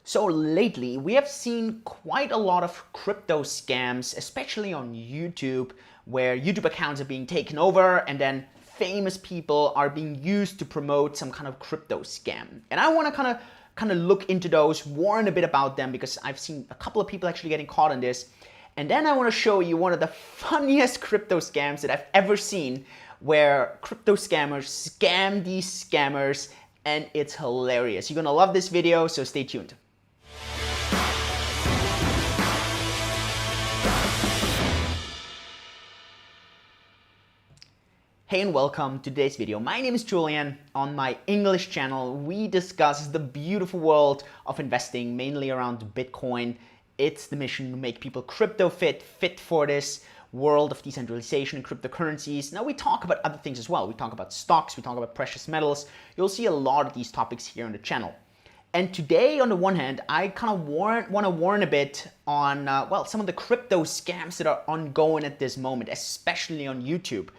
So lately, we have seen quite a lot of crypto scams, especially on YouTube, where YouTube accounts are being taken over and then famous people are being used to promote some kind of crypto scam. And I want to kind of look into those, warn a bit about them because I've seen a couple of people actually getting caught in this. And then I want to show you one of the funniest crypto scams that I've ever seen, where crypto scammers scam these scammers, and it's hilarious. You're gonna love this video, so stay tuned. Hey and welcome to today's video. My name is Julian. On my English channel, we discuss the beautiful world of investing, mainly around Bitcoin. It's the mission to make people crypto fit for this world of decentralization and cryptocurrencies. Now we talk about other things as well. We talk about stocks, we talk about precious metals. You'll see a lot of these topics here on the channel. And today, on the one hand, I kind of want to warn a bit on, some of the crypto scams that are ongoing at this moment, especially on YouTube.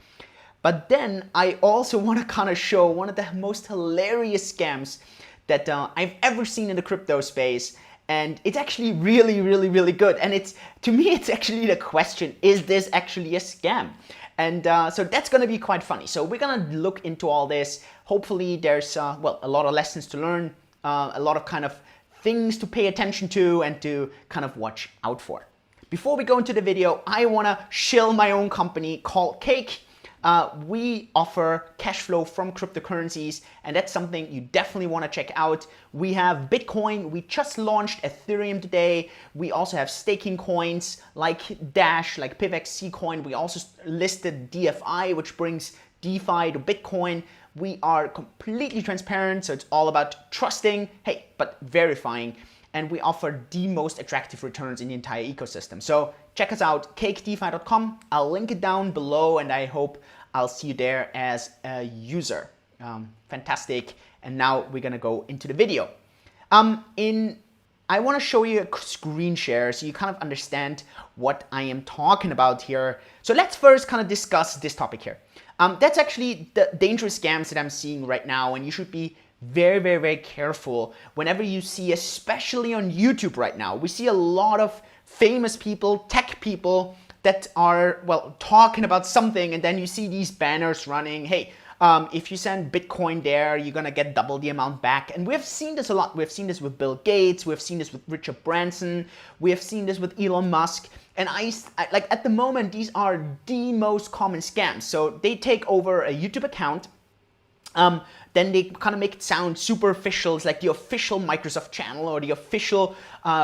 But then I also want to kind of show one of the most hilarious scams that I've ever seen in the crypto space. And it's actually really good. And to me, it's actually the question, is this actually a scam? And so that's going to be quite funny. So we're going to look into all this. Hopefully there's, a lot of lessons to learn, a lot of kind of things to pay attention to and to kind of watch out for. Before we go into the video, I want to shill my own company called Cake. We offer cash flow from cryptocurrencies, and that's something you definitely want to check out. We have Bitcoin. We just launched Ethereum today. We also have staking coins like Dash, like PivXC coin. We also listed DFI, which brings DeFi to Bitcoin. We are completely transparent, so it's all about trusting, but verifying. And we offer the most attractive returns in the entire ecosystem. So check us out, cakedefi.com. I'll link it down below, and I hope I'll see you there as a user. Fantastic. And now we're gonna go into the video. I want to show you a screen share so you kind of understand what I am talking about here. So let's first kind of discuss this topic here. That's actually the dangerous scams that I'm seeing right now, and you should be very careful whenever you see, especially on YouTube right now. We see a lot of famous people, tech people that are, talking about something, and then you see these banners running, hey, if you send Bitcoin there, you're gonna get double the amount back. And we've seen this a lot. We've seen this with Bill Gates, we've seen this with Richard Branson, we have seen this with Elon Musk. And I like at the moment, these are the most common scams. So they take over a YouTube account, then they kind of make it sound super official. It's like the official Microsoft channel or the official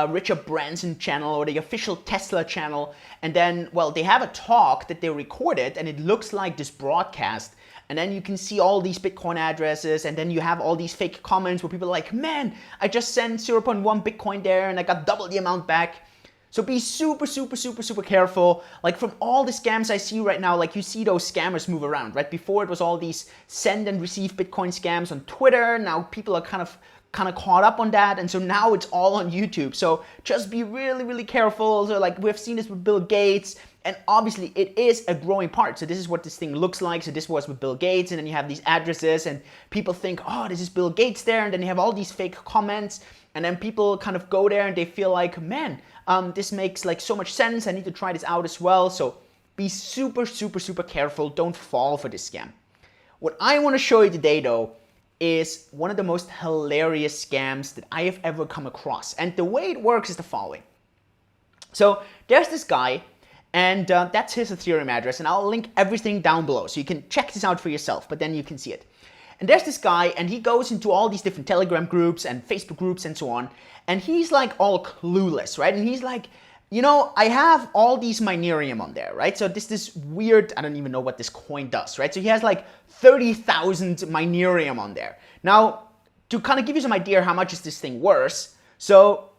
Richard Branson channel or the official Tesla channel. And then, they have a talk that they recorded and it looks like this broadcast. And then you can see all these Bitcoin addresses, and then you have all these fake comments where people are like, man, I just sent 0.1 Bitcoin there and I got double the amount back. So be super careful. Like from all the scams I see right now, like you see those scammers move around, right? Before it was all these send and receive Bitcoin scams on Twitter. Now people are kind of caught up on that. And so now it's all on YouTube. So just be really careful. So like we've seen this with Bill Gates, and obviously it is a growing part. So this is what this thing looks like. So this was with Bill Gates, and then you have these addresses and people think, oh, this is Bill Gates there. And then you have all these fake comments. And then people kind of go there and they feel like, man, this makes like so much sense. I need to try this out as well. So be super careful. Don't fall for this scam. What I want to show you today, though, is one of the most hilarious scams that I have ever come across. And the way it works is the following. So there's this guy, and that's his Ethereum address. And I'll link everything down below so you can check this out for yourself, but then you can see it. And there's this guy, and he goes into all these different Telegram groups and Facebook groups and so on, and he's like all clueless, right? And he's like, I have all these Minerium on there, right? So this weird, I don't even know what this coin does, right? So he has like 30,000 Minerium on there. Now, to kind of give you some idea how much is this thing worth, so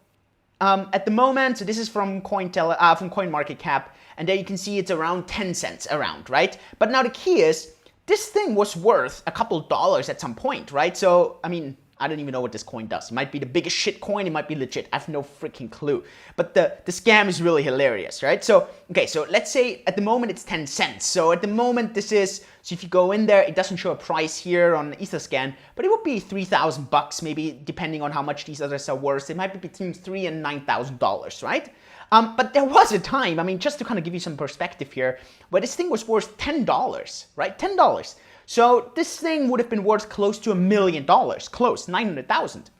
at the moment, so this is from CoinMarketCap, and there you can see it's around 10 cents around, right? But now the key is, this thing was worth a couple dollars at some point, right? So, I mean, I don't even know what this coin does. It might be the biggest shit coin. It might be legit. I have no freaking clue. But the scam is really hilarious, right? So, okay, so let's say at the moment it's 10 cents. So at the moment this is, so if you go in there, it doesn't show a price here on Etherscan, but it would be $3,000 maybe, depending on how much these others are worth. It might be between $3,000 and $9,000, right? But there was a time, I mean, just to kind of give you some perspective here, where this thing was worth $10, right? $10. So this thing would have been worth close to $1 million, close, 900,000.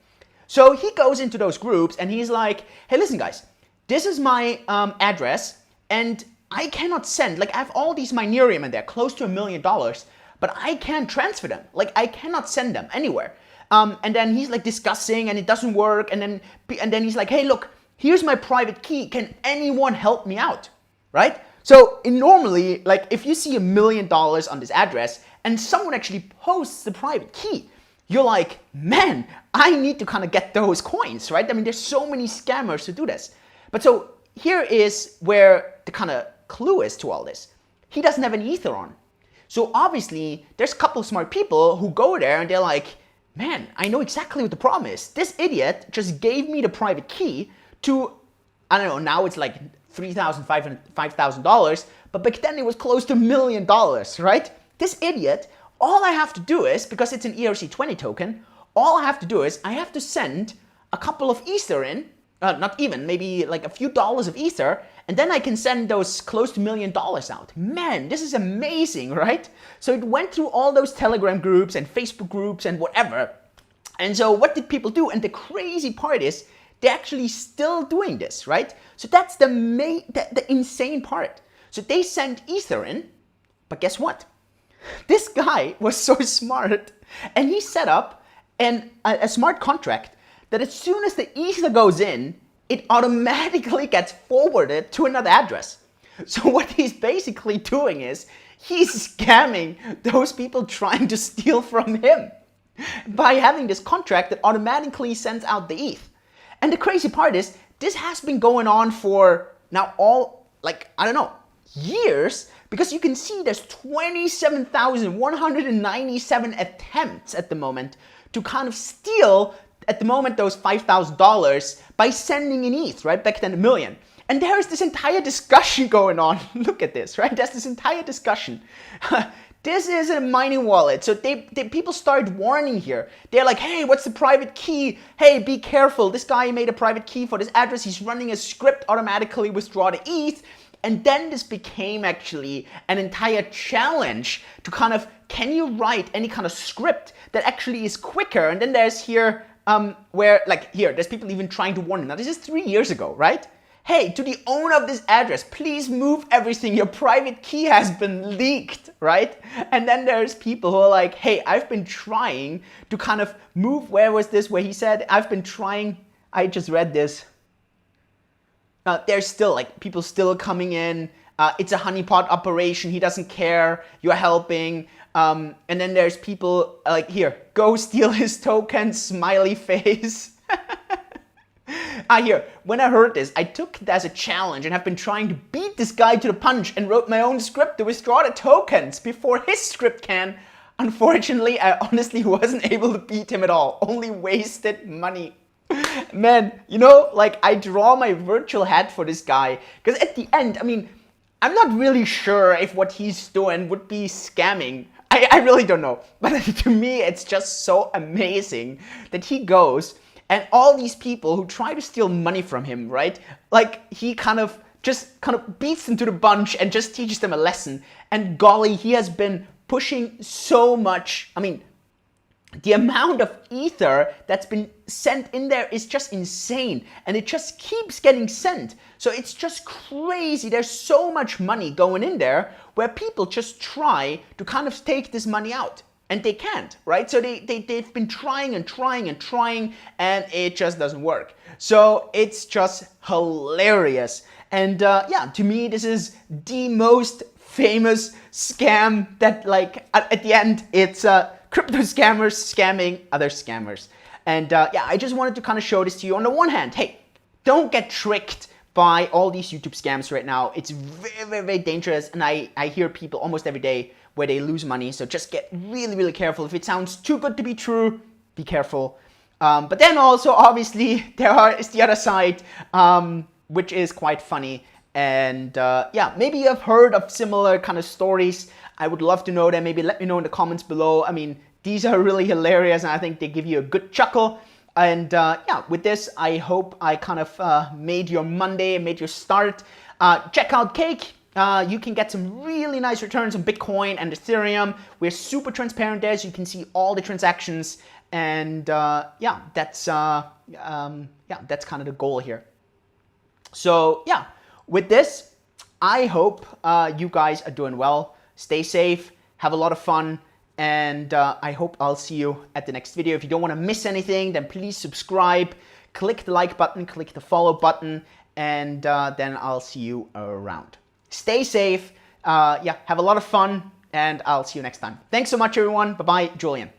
So he goes into those groups and he's like, hey, listen guys, this is my address and I cannot send, like I have all these Minerium in there, close to $1 million, but I can't transfer them. Like I cannot send them anywhere. And then he's like discussing and it doesn't work. And then he's like, hey, look, here's my private key. Can anyone help me out? Right? So normally, like if you see $1 million on this address and someone actually posts the private key, you're like, man, I need to kind of get those coins, right? I mean, there's so many scammers who do this. But so here is where the kind of clue is to all this. He doesn't have any Ether on. So obviously, there's a couple of smart people who go there and they're like, man, I know exactly what the problem is. This idiot just gave me the private key to, I don't know, now it's like $3,500, $5,000, but back then it was close to $1 million, right? This idiot, all I have to do is, because it's an ERC20 token, all I have to do is I have to send a couple of Ether in, not even, maybe like a few dollars of Ether, and then I can send those close to $1 million out. Man, this is amazing, right? So it went through all those Telegram groups and Facebook groups and whatever. And so what did people do? And the crazy part is, they're actually still doing this, right? So that's the insane part. So they sent Ether in, but guess what? This guy was so smart, and he set up a smart contract that as soon as the Ether goes in, it automatically gets forwarded to another address. So what he's basically doing is he's scamming those people trying to steal from him by having this contract that automatically sends out the ETH. And the crazy part is, this has been going on for now I don't know, years, because you can see there's 27,197 attempts at the moment to kind of steal, at the moment, those $5,000 by sending an ETH, right? Back then, $1 million. And there is this entire discussion going on. Look at this, right? There's this entire discussion. This is a mining wallet. So people started warning here. They're like, hey, what's the private key? Hey, be careful. This guy made a private key for this address. He's running a script, automatically withdraw the ETH. And then this became actually an entire challenge to kind of, can you write any kind of script that actually is quicker? And then there's here, there's people even trying to warn him. Now, this is 3 years ago, right? Hey, to the owner of this address, please move everything. Your private key has been leaked, right? And then there's people who are like, hey, I've been trying to kind of move, where he said, I've been trying, I just read this. There's still people still coming in. It's a honeypot operation. He doesn't care. You're helping. And then there's people like, here, go steal his token, smiley face. Here, when I heard this, I took it as a challenge and have been trying to beat this guy to the punch and wrote my own script to withdraw the tokens before his script can. Unfortunately, I honestly wasn't able to beat him at all. Only wasted money. Man, I draw my virtual hat for this guy. Because at the end, I mean, I'm not really sure if what he's doing would be scamming. I really don't know. But to me, it's just so amazing that he goes and all these people who try to steal money from him, right? Like, he kind of beats them to the punch and just teaches them a lesson. And golly, he has been pushing so much. I mean, the amount of Ether that's been sent in there is just insane. And it just keeps getting sent. So it's just crazy. There's so much money going in there where people just try to kind of take this money out. And they can't, right? So they've been trying and trying and trying, and it just doesn't work. So it's just hilarious. And to me, this is the most famous scam that, at the end, it's crypto scammers scamming other scammers. And I just wanted to kind of show this to you. On the one hand, hey, don't get tricked by all these YouTube scams right now. It's very, very, very dangerous. And I hear people almost every day where they lose money. So just get really, really careful. If it sounds too good to be true, be careful. But then also, obviously, is the other side, which is quite funny. And yeah, maybe you have heard of similar kind of stories. I would love to know them. Maybe let me know in the comments below. I mean, these are really hilarious, and I think they give you a good chuckle. And yeah, with this, I hope I kind of made your Monday, made your start. Check out Cake. You can get some really nice returns on Bitcoin and Ethereum. We're super transparent there, so you can see all the transactions. And yeah, that's kind of the goal here. So yeah, with this, I hope you guys are doing well. Stay safe, have a lot of fun, and I hope I'll see you at the next video. If you don't want to miss anything, then please subscribe, click the like button, click the follow button, and then I'll see you around. Stay safe, yeah, have a lot of fun, and I'll see you next time. Thanks so much, everyone. Bye-bye, Julian.